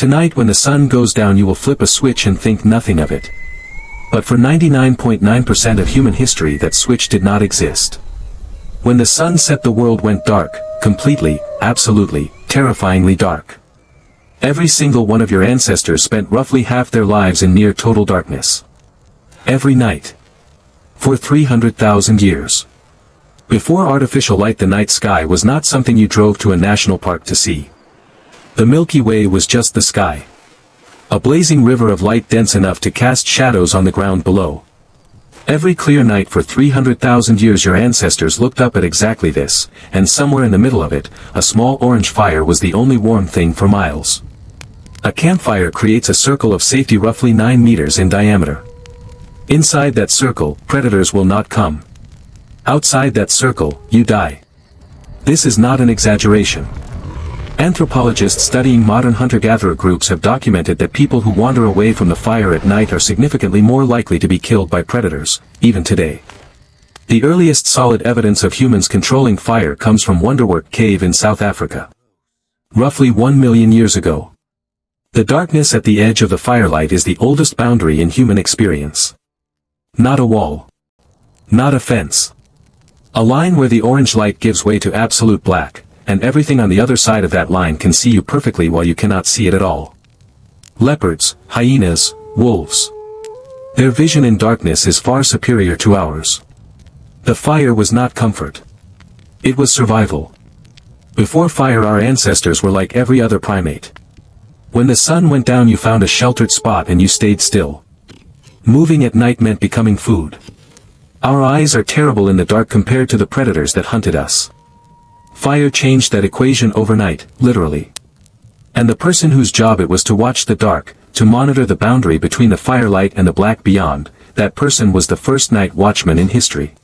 Tonight when the sun goes down you will flip a switch and think nothing of it. But for 99.9% of human history that switch did not exist. When the sun set the world went dark, completely, absolutely, terrifyingly dark. Every single one of your ancestors spent roughly half their lives in near total darkness. Every night. For 300,000 years. Before artificial light the night sky was not something you drove to a national park to see. The Milky Way was just the sky. A blazing river of light dense enough to cast shadows on the ground below. Every clear night for 300,000 years your ancestors looked up at exactly this, and somewhere in the middle of it, a small orange fire was the only warm thing for miles. A campfire creates a circle of safety roughly 9 meters in diameter. Inside that circle, predators will not come. Outside that circle, you die. This is not an exaggeration. Anthropologists studying modern hunter-gatherer groups have documented that people who wander away from the fire at night are significantly more likely to be killed by predators, even today. The earliest solid evidence of humans controlling fire comes from Wonderwerk Cave in South Africa. Roughly 1 million years ago. The darkness at the edge of the firelight is the oldest boundary in human experience. Not a wall. Not a fence. A line where the orange light gives way to absolute black, and everything on the other side of that line can see you perfectly while you cannot see it at all. Leopards, hyenas, wolves. Their vision in darkness is far superior to ours. The fire was not comfort. It was survival. Before fire our ancestors were like every other primate. When the sun went down you found a sheltered spot and you stayed still. Moving at night meant becoming food. Our eyes are terrible in the dark compared to the predators that hunted us. Fire changed that equation overnight, literally. And the person whose job it was to watch the dark, to monitor the boundary between the firelight and the black beyond, that person was the first night watchman in history.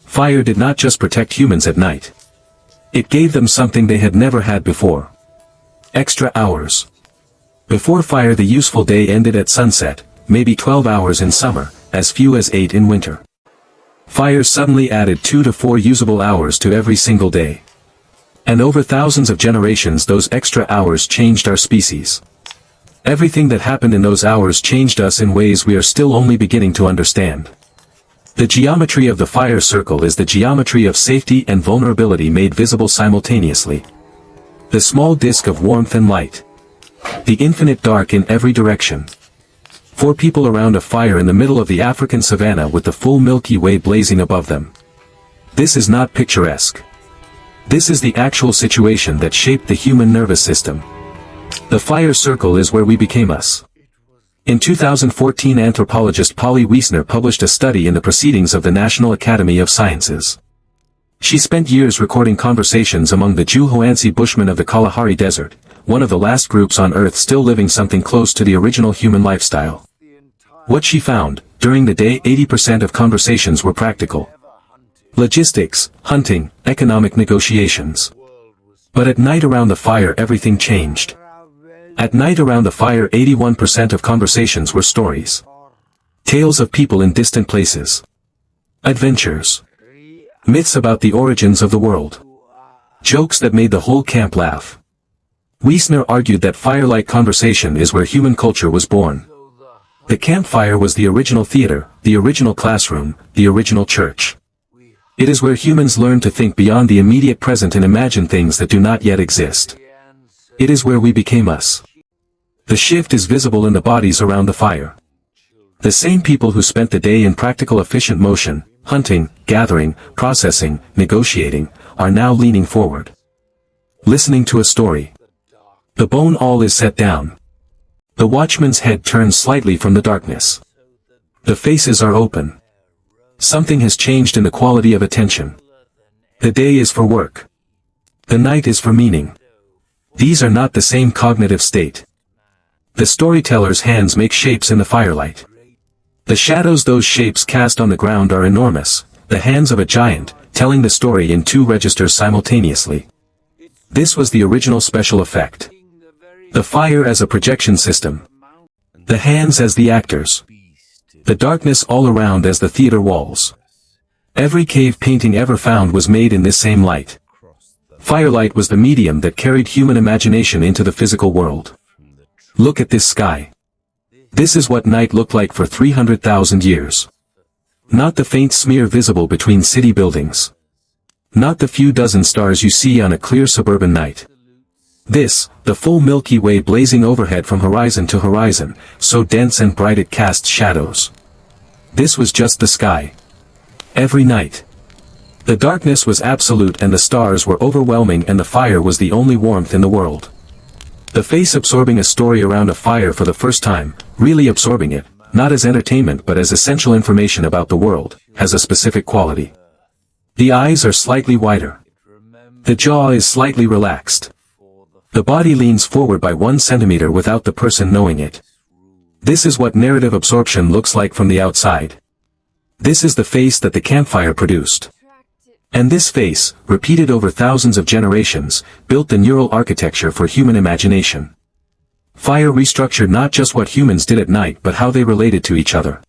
Fire did not just protect humans at night. It gave them something they had never had before. Extra hours. Before fire the useful day ended at sunset, maybe 12 hours in summer, as few as 8 in winter. Fire suddenly added 2 to 4 usable hours to every single day. And over thousands of generations those extra hours changed our species. Everything that happened in those hours changed us in ways we are still only beginning to understand. The geometry of the fire circle is the geometry of safety and vulnerability made visible simultaneously. The small disk of warmth and light. The infinite dark in every direction. 4 people around a fire in the middle of the African savanna with the full Milky Way blazing above them. This is not picturesque. This is the actual situation that shaped the human nervous system. The fire circle is where we became us. In 2014 anthropologist Polly Wiesner published a study in the Proceedings of the National Academy of Sciences. She spent years recording conversations among the Juhoansi Bushmen of the Kalahari Desert, one of the last groups on Earth still living something close to the original human lifestyle. What she found, during the day 80% of conversations were practical. Logistics, hunting, economic negotiations. But at night around the fire everything changed. At night around the fire 81% of conversations were stories. Tales of people in distant places. Adventures. Myths about the origins of the world. Jokes that made the whole camp laugh. Wiesner argued that firelight conversation is where human culture was born. The campfire was the original theater, the original classroom, the original church. It is where humans learn to think beyond the immediate present and imagine things that do not yet exist. It is where we became us. The shift is visible in the bodies around the fire. The same people who spent the day in practical efficient motion, hunting, gathering, processing, negotiating, are now leaning forward. Listening to a story. The bone all is set down. The watchman's head turns slightly from the darkness. The faces are open. Something has changed in the quality of attention. The day is for work. The night is for meaning. These are not the same cognitive state. The storyteller's hands make shapes in the firelight. The shadows those shapes cast on the ground are enormous, the hands of a giant, telling the story in 2 registers simultaneously. This was the original special effect. The fire as a projection system. The hands as the actors. The darkness all around as the theater walls. Every cave painting ever found was made in this same light. Firelight was the medium that carried human imagination into the physical world. Look at this sky. This is what night looked like for 300,000 years. Not the faint smear visible between city buildings. Not the few dozen stars you see on a clear suburban night. This, the full Milky Way blazing overhead from horizon to horizon, so dense and bright it casts shadows. This was just the sky. Every night. The darkness was absolute and the stars were overwhelming and the fire was the only warmth in the world. The face absorbing a story around a fire for the first time, really absorbing it, not as entertainment but as essential information about the world, has a specific quality. The eyes are slightly wider. The jaw is slightly relaxed. The body leans forward by 1 centimeter without the person knowing it. This is what narrative absorption looks like from the outside. This is the face that the campfire produced. And this face, repeated over thousands of generations, built the neural architecture for human imagination. Fire restructured not just what humans did at night but how they related to each other.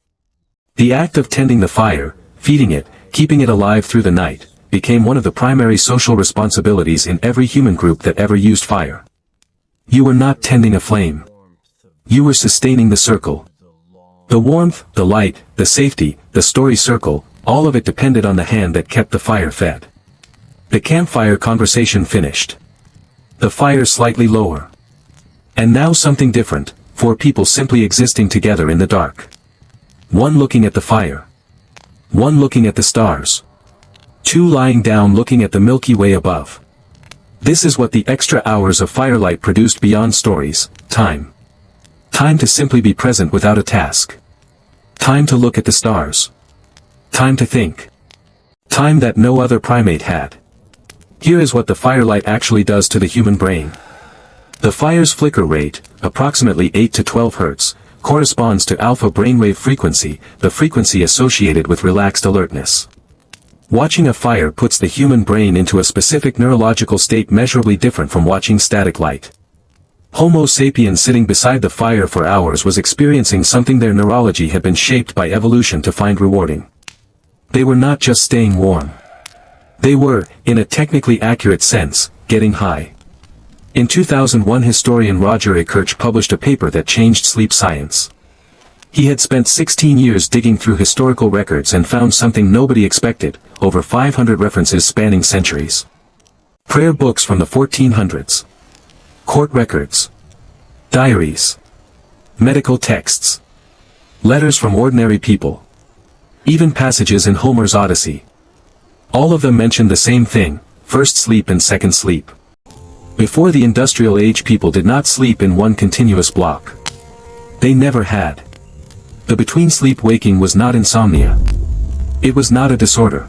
The act of tending the fire, feeding it, keeping it alive through the night, became one of the primary social responsibilities in every human group that ever used fire. You were not tending a flame. You were sustaining the circle. The warmth, the light, the safety, the story circle, all of it depended on the hand that kept the fire fed. The campfire conversation finished. The fire slightly lower. And now something different, 4 people simply existing together in the dark. One looking at the fire. One looking at the stars. 2 lying down looking at the Milky Way above. This is what the extra hours of firelight produced beyond stories, time. Time to simply be present without a task. Time to look at the stars. Time to think. Time that no other primate had. Here is what the firelight actually does to the human brain. The fire's flicker rate, approximately 8 to 12 Hz, corresponds to alpha brainwave frequency, the frequency associated with relaxed alertness. Watching a fire puts the human brain into a specific neurological state measurably different from watching static light. Homo sapiens sitting beside the fire for hours was experiencing something their neurology had been shaped by evolution to find rewarding. They were not just staying warm. They were, in a technically accurate sense, getting high. In 2001 historian Roger A. Kirch published a paper that changed sleep science. He had spent 16 years digging through historical records and found something nobody expected, over 500 references spanning centuries. Prayer books from the 1400s. Court records. Diaries. Medical texts. Letters from ordinary people. Even passages in Homer's Odyssey. All of them mentioned the same thing, first sleep and second sleep. Before the industrial age people did not sleep in one continuous block. They never had. The between sleep waking was not insomnia. It was not a disorder.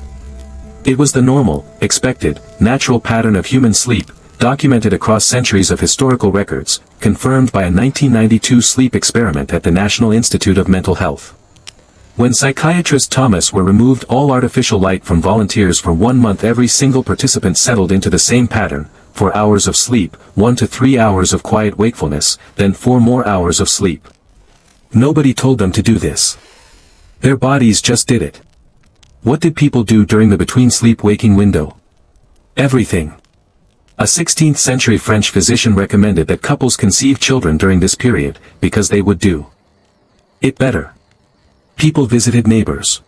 It was the normal, expected, natural pattern of human sleep, documented across centuries of historical records, confirmed by a 1992 sleep experiment at the National Institute of Mental Health. When psychiatrist Thomas were removed all artificial light from volunteers for 1 month, every single participant settled into the same pattern, 4 hours of sleep, 1 to 3 hours of quiet wakefulness, then 4 more hours of sleep. Nobody told them to do this. Their bodies just did it. What did people do during the between sleep waking window? Everything. A 16th century French physician recommended that couples conceive children during this period, because they would do it better. People visited neighbors.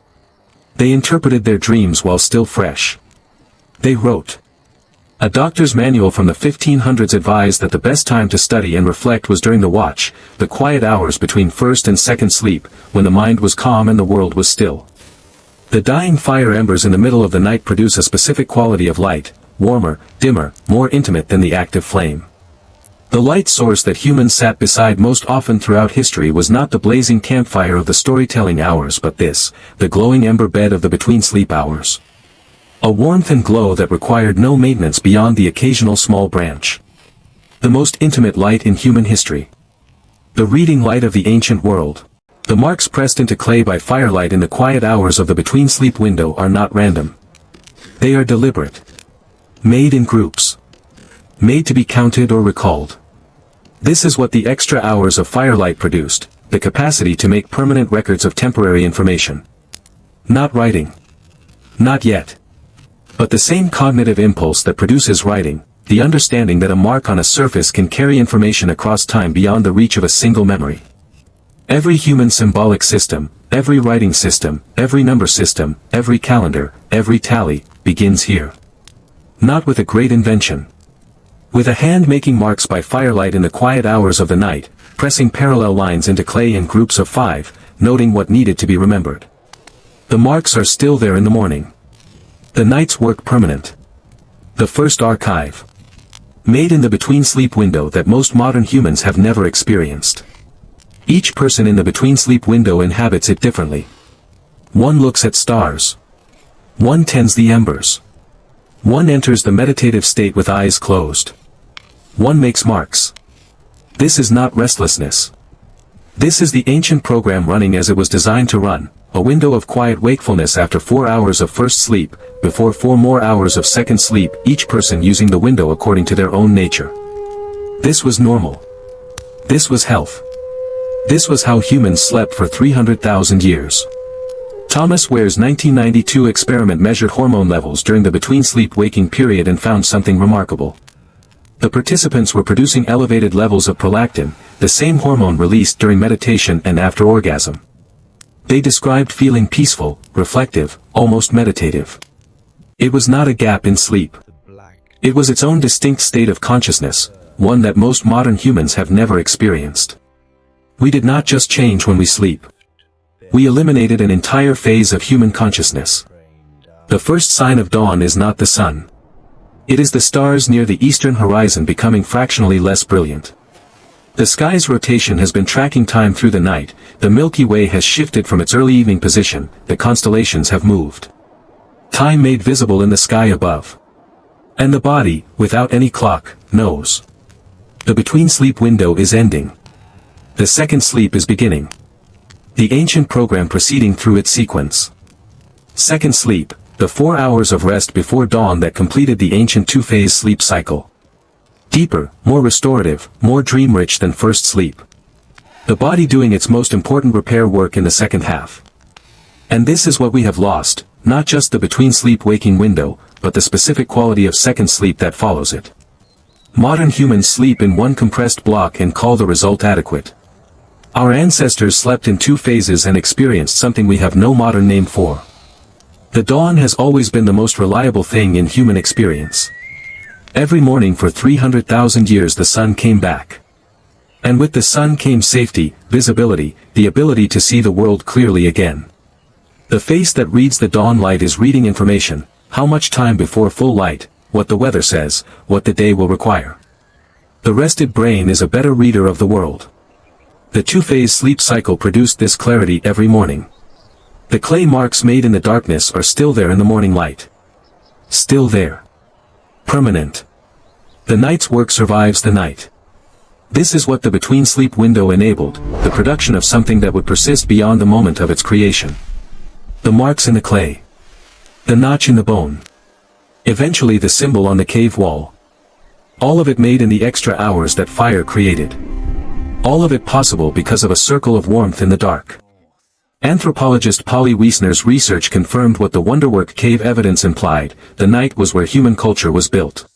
They interpreted their dreams while still fresh. They wrote. A doctor's manual from the 1500s advised that the best time to study and reflect was during the watch, the quiet hours between first and second sleep, when the mind was calm and the world was still. The dying fire embers in the middle of the night produce a specific quality of light, warmer, dimmer, more intimate than the active flame. The light source that humans sat beside most often throughout history was not the blazing campfire of the storytelling hours but this, the glowing ember bed of the between sleep hours. A warmth and glow that required no maintenance beyond the occasional small branch. The most intimate light in human history. The reading light of the ancient world. The marks pressed into clay by firelight in the quiet hours of the between sleep window are not random. They are deliberate. Made in groups. Made to be counted or recalled. This is what the extra hours of firelight produced, the capacity to make permanent records of temporary information. Not writing. Not yet. But the same cognitive impulse that produces writing, the understanding that a mark on a surface can carry information across time beyond the reach of a single memory. Every human symbolic system, every writing system, every number system, every calendar, every tally, begins here. Not with a great invention. With a hand making marks by firelight in the quiet hours of the night, pressing parallel lines into clay in groups of 5, noting what needed to be remembered. The marks are still there in the morning. The night's work permanent. The first archive. Made in the between-sleep window that most modern humans have never experienced. Each person in the between-sleep window inhabits it differently. One looks at stars. One tends the embers. One enters the meditative state with eyes closed. One makes marks. This is not restlessness. This is the ancient program running as it was designed to run, a window of quiet wakefulness after 4 hours of first sleep, before 4 more hours of second sleep, each person using the window according to their own nature. This was normal. This was health. This was how humans slept for 300,000 years. Thomas Ware's 1992 experiment measured hormone levels during the between-sleep waking period and found something remarkable. The participants were producing elevated levels of prolactin, the same hormone released during meditation and after orgasm. They described feeling peaceful, reflective, almost meditative. It was not a gap in sleep. It was its own distinct state of consciousness, one that most modern humans have never experienced. We did not just change when we sleep. We eliminated an entire phase of human consciousness. The first sign of dawn is not the sun. It is the stars near the eastern horizon becoming fractionally less brilliant. The sky's rotation has been tracking time through the night, the Milky Way has shifted from its early evening position, the constellations have moved. Time made visible in the sky above. And the body, without any clock, knows. The between-sleep window is ending. The second sleep is beginning. The ancient program proceeding through its sequence. Second sleep, the 4 hours of rest before dawn that completed the ancient two-phase sleep cycle. Deeper, more restorative, more dream-rich than first sleep. The body doing its most important repair work in the second half. And this is what we have lost, not just the between-sleep waking window, but the specific quality of second sleep that follows it. Modern humans sleep in one compressed block and call the result adequate. Our ancestors slept in 2 phases and experienced something we have no modern name for. The dawn has always been the most reliable thing in human experience. Every morning for 300,000 years the sun came back. And with the sun came safety, visibility, the ability to see the world clearly again. The face that reads the dawn light is reading information, how much time before full light, what the weather says, what the day will require. The rested brain is a better reader of the world. The two-phase sleep cycle produced this clarity every morning. The clay marks made in the darkness are still there in the morning light. Still there. Permanent. The night's work survives the night. This is what the between-sleep window enabled, the production of something that would persist beyond the moment of its creation. The marks in the clay. The notch in the bone. Eventually the symbol on the cave wall. All of it made in the extra hours that fire created. All of it possible because of a circle of warmth in the dark. Anthropologist Polly Wiesner's research confirmed what the Wonderwerk Cave evidence implied, the night was where human culture was built.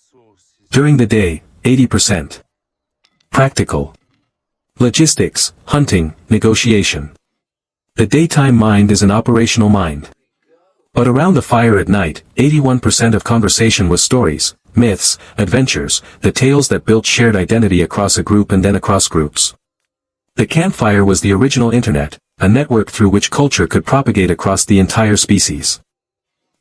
During the day, 80%. Practical. Logistics, hunting, negotiation. The daytime mind is an operational mind. But around the fire at night, 81% of conversation was stories, myths, adventures, the tales that built shared identity across a group and then across groups. The campfire was the original internet, a network through which culture could propagate across the entire species.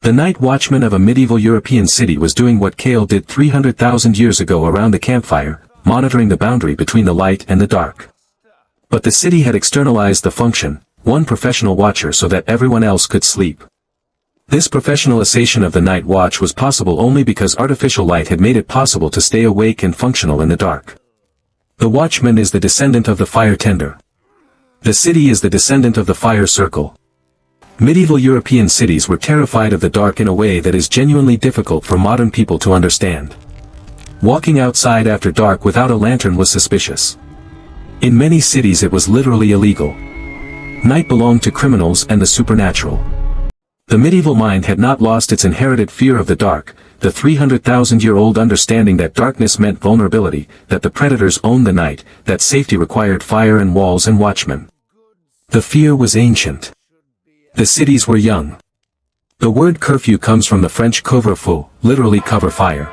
The night watchman of a medieval European city was doing what Kale did 300,000 years ago around the campfire, monitoring the boundary between the light and the dark. But the city had externalized the function, one professional watcher so that everyone else could sleep. This professionalization of the night watch was possible only because artificial light had made it possible to stay awake and functional in the dark. The watchman is the descendant of the fire tender. The city is the descendant of the fire circle. Medieval European cities were terrified of the dark in a way that is genuinely difficult for modern people to understand. Walking outside after dark without a lantern was suspicious. In many cities it was literally illegal. Night belonged to criminals and the supernatural. The medieval mind had not lost its inherited fear of the dark, the 300,000-year-old understanding that darkness meant vulnerability, that the predators owned the night, that safety required fire and walls and watchmen. The fear was ancient. The cities were young. The word curfew comes from the French couvre-feu, literally cover fire.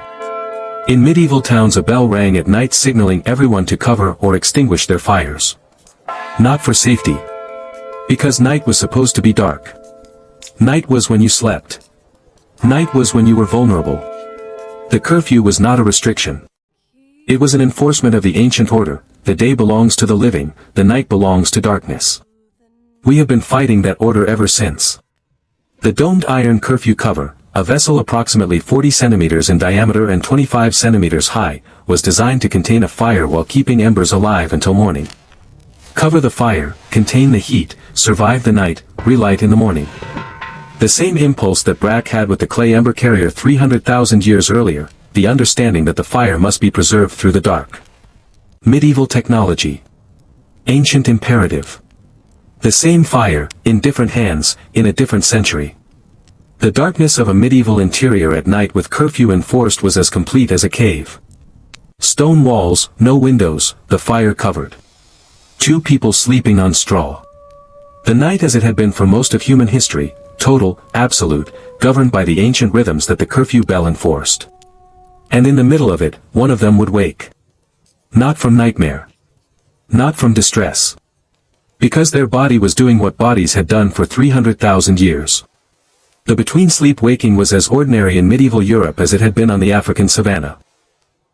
In medieval towns a bell rang at night signaling everyone to cover or extinguish their fires. Not for safety. Because night was supposed to be dark. Night was when you slept. Night was when you were vulnerable. The curfew was not a restriction. It was an enforcement of the ancient order. The day belongs to the living, the night belongs to darkness. We have been fighting that order ever since. The domed iron curfew cover, a vessel approximately 40 centimeters in diameter and 25 centimeters high, was designed to contain a fire while keeping embers alive until morning. Cover the fire, contain the heat, survive the night, relight in the morning. The same impulse that Brack had with the clay ember carrier 300,000 years earlier, the understanding that the fire must be preserved through the dark. Medieval technology. Ancient imperative. The same fire, in different hands, in a different century. The darkness of a medieval interior at night with curfew enforced was as complete as a cave. Stone walls, no windows, the fire covered. 2 people sleeping on straw. The night as it had been for most of human history, total, absolute, governed by the ancient rhythms that the curfew bell enforced. And in the middle of it, one of them would wake. Not from nightmare. Not from distress. Because their body was doing what bodies had done for 300,000 years. The between-sleep waking was as ordinary in medieval Europe as it had been on the African savanna.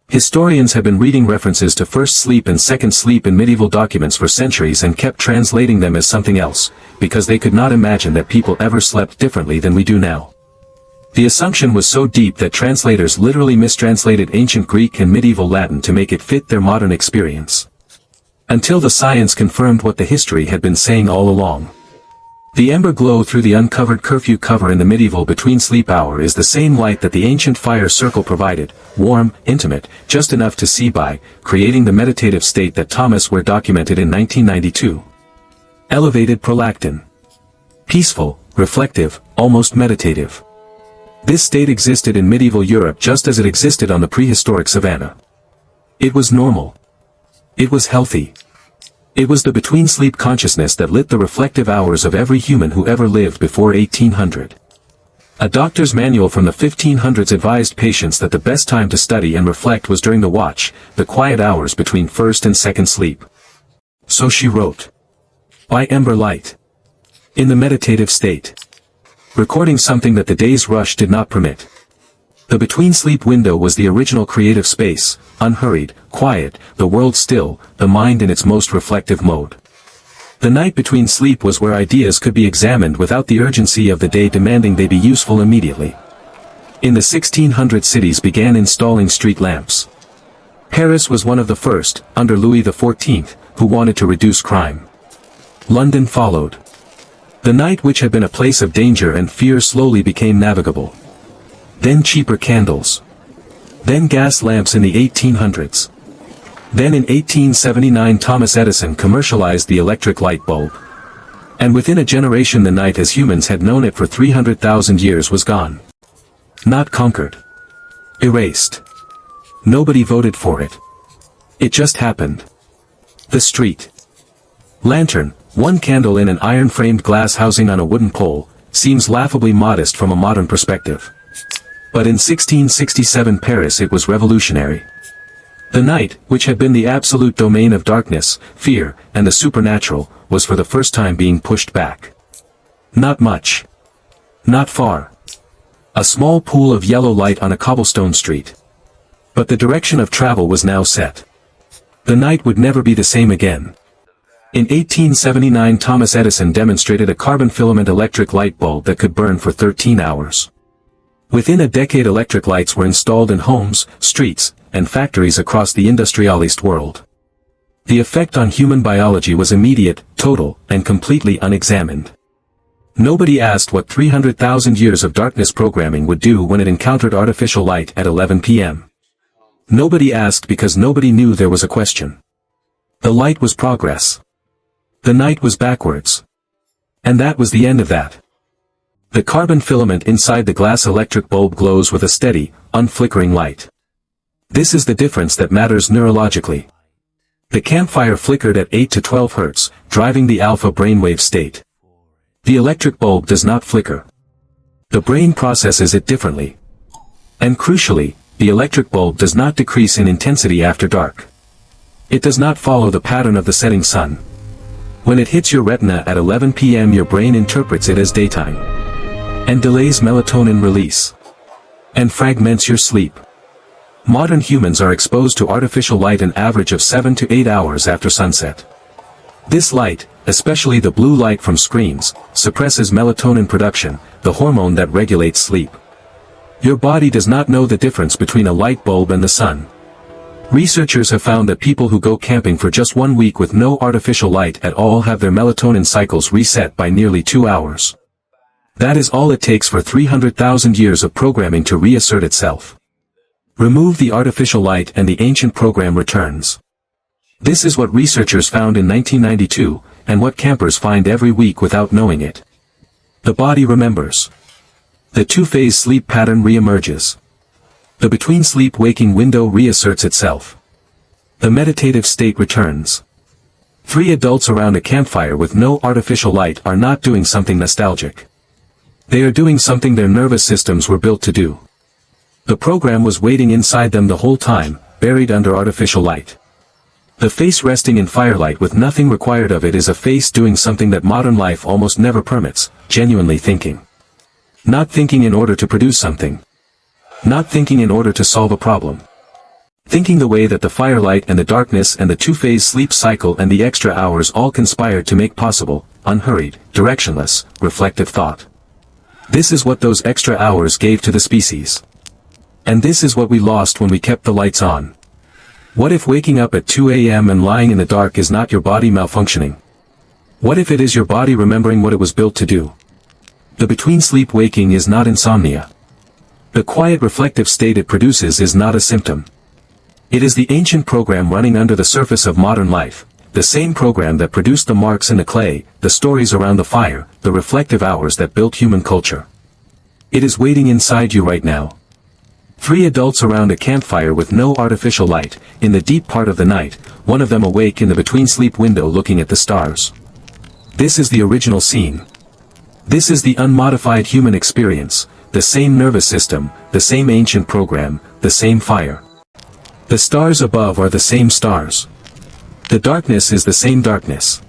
Historians have been reading references to first sleep and second sleep in medieval documents for centuries and kept translating them as something else, because they could not imagine that people ever slept differently than we do now. The assumption was so deep that translators literally mistranslated ancient Greek and medieval Latin to make it fit their modern experience. Until the science confirmed what the history had been saying all along. The ember glow through the uncovered curfew cover in the medieval between-sleep hour is the same light that the ancient fire circle provided, warm, intimate, just enough to see by, creating the meditative state that Thomas Ware documented in 1992. Elevated prolactin. Peaceful, reflective, almost meditative. This state existed in medieval Europe just as it existed on the prehistoric savanna. It was normal. It was healthy. It was the between-sleep consciousness that lit the reflective hours of every human who ever lived before 1800. A doctor's manual from the 1500s advised patients that the best time to study and reflect was during the watch, the quiet hours between first and second sleep. So she wrote. By ember light. In the meditative state. Recording something that the day's rush did not permit. The between-sleep window was the original creative space, unhurried, quiet, the world still, the mind in its most reflective mode. The night between sleep was where ideas could be examined without the urgency of the day demanding they be useful immediately. In the 1600s cities began installing street lamps. Paris was one of the first, under Louis XIV, who wanted to reduce crime. London followed. The night which had been a place of danger and fear slowly became navigable. Then cheaper candles. Then gas lamps in the 1800s. Then in 1879 Thomas Edison commercialized the electric light bulb. And within a generation the night as humans had known it for 300,000 years was gone. Not conquered. Erased. Nobody voted for it. It just happened. The street. Lantern, one candle in an iron-framed glass housing on a wooden pole, seems laughably modest from a modern perspective. But in 1667 Paris it was revolutionary. The night, which had been the absolute domain of darkness, fear, and the supernatural, was for the first time being pushed back. Not much. Not far. A small pool of yellow light on a cobblestone street. But the direction of travel was now set. The night would never be the same again. In 1879 Thomas Edison demonstrated a carbon filament electric light bulb that could burn for 13 hours. Within a decade electric lights were installed in homes, streets, and factories across the industrialist world. The effect on human biology was immediate, total, and completely unexamined. Nobody asked what 300,000 years of darkness programming would do when it encountered artificial light at 11 p.m. Nobody asked because nobody knew there was a question. The light was progress. The night was backwards. And that was the end of that. The carbon filament inside the glass electric bulb glows with a steady, unflickering light. This is the difference that matters neurologically. The campfire flickered at 8 to 12 Hz, driving the alpha brainwave state. The electric bulb does not flicker. The brain processes it differently. And crucially, the electric bulb does not decrease in intensity after dark. It does not follow the pattern of the setting sun. When it hits your retina at 11 p.m. your brain interprets it as daytime. And delays melatonin release. And fragments your sleep. Modern humans are exposed to artificial light an average of 7 to 8 hours after sunset. This light, especially the blue light from screens, suppresses melatonin production, the hormone that regulates sleep. Your body does not know the difference between a light bulb and the sun. Researchers have found that people who go camping for just 1 week with no artificial light at all have their melatonin cycles reset by nearly 2 hours. That is all it takes for 300,000 years of programming to reassert itself. Remove the artificial light and the ancient program returns. This is what researchers found in 1992, and what campers find every week without knowing it. The body remembers. The two-phase sleep pattern reemerges. The between sleep-waking window reasserts itself. The meditative state returns. 3 adults around a campfire with no artificial light are not doing something nostalgic. They are doing something their nervous systems were built to do. The program was waiting inside them the whole time, buried under artificial light. The face resting in firelight with nothing required of it is a face doing something that modern life almost never permits, genuinely thinking. Not thinking in order to produce something. Not thinking in order to solve a problem. Thinking the way that the firelight and the darkness and the two-phase sleep cycle and the extra hours all conspired to make possible, unhurried, directionless, reflective thought. This is what those extra hours gave to the species. And this is what we lost when we kept the lights on. What if waking up at 2 a.m. and lying in the dark is not your body malfunctioning? What if it is your body remembering what it was built to do? The between sleep waking is not insomnia. The quiet reflective state it produces is not a symptom. It is the ancient program running under the surface of modern life, the same program that produced the marks in the clay, the stories around the fire, the reflective hours that built human culture. It is waiting inside you right now. 3 adults around a campfire with no artificial light, in the deep part of the night, one of them awake in the between-sleep window looking at the stars. This is the original scene. This is the unmodified human experience, the same nervous system, the same ancient program, the same fire. The stars above are the same stars. The darkness is the same darkness.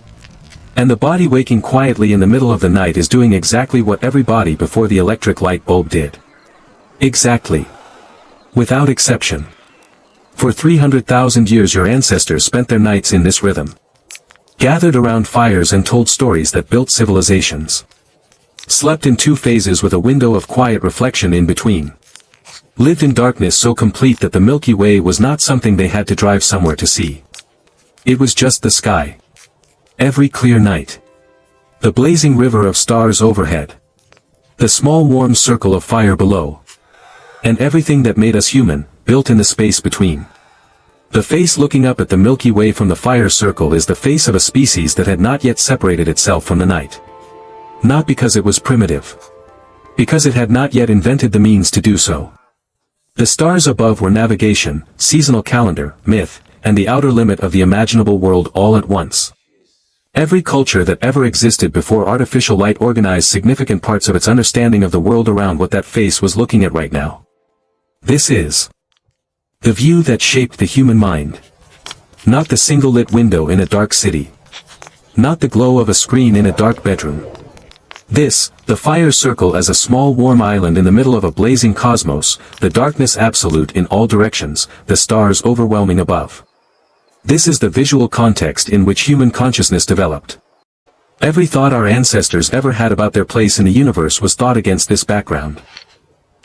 And the body waking quietly in the middle of the night is doing exactly what every body before the electric light bulb did. Exactly. Without exception. For 300,000 years your ancestors spent their nights in this rhythm. Gathered around fires and told stories that built civilizations. Slept in 2 phases with a window of quiet reflection in between. Lived in darkness so complete that the Milky Way was not something they had to drive somewhere to see. It was just the sky. Every clear night. The blazing river of stars overhead. The small warm circle of fire below. And everything that made us human, built in the space between. The face looking up at the Milky Way from the fire circle is the face of a species that had not yet separated itself from the night. Not because it was primitive. Because it had not yet invented the means to do so. The stars above were navigation, seasonal calendar, myth, and the outer limit of the imaginable world all at once. Every culture that ever existed before artificial light organized significant parts of its understanding of the world around what that face was looking at right now. This is the view that shaped the human mind. Not the single lit window in a dark city. Not the glow of a screen in a dark bedroom. This, the fire circle as a small warm island in the middle of a blazing cosmos, the darkness absolute in all directions, the stars overwhelming above. This is the visual context in which human consciousness developed. Every thought our ancestors ever had about their place in the universe was thought against this background.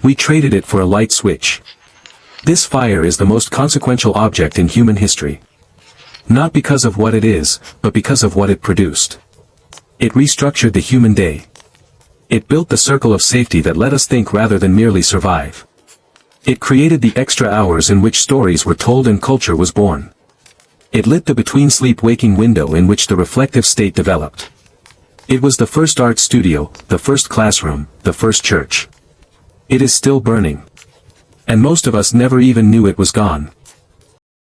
We traded it for a light switch. This fire is the most consequential object in human history. Not because of what it is, but because of what it produced. It restructured the human day. It built the circle of safety that let us think rather than merely survive. It created the extra hours in which stories were told and culture was born. It lit the between sleep-waking window in which the reflective state developed. It was the first art studio, the first classroom, the first church. It is still burning. And most of us never even knew it was gone.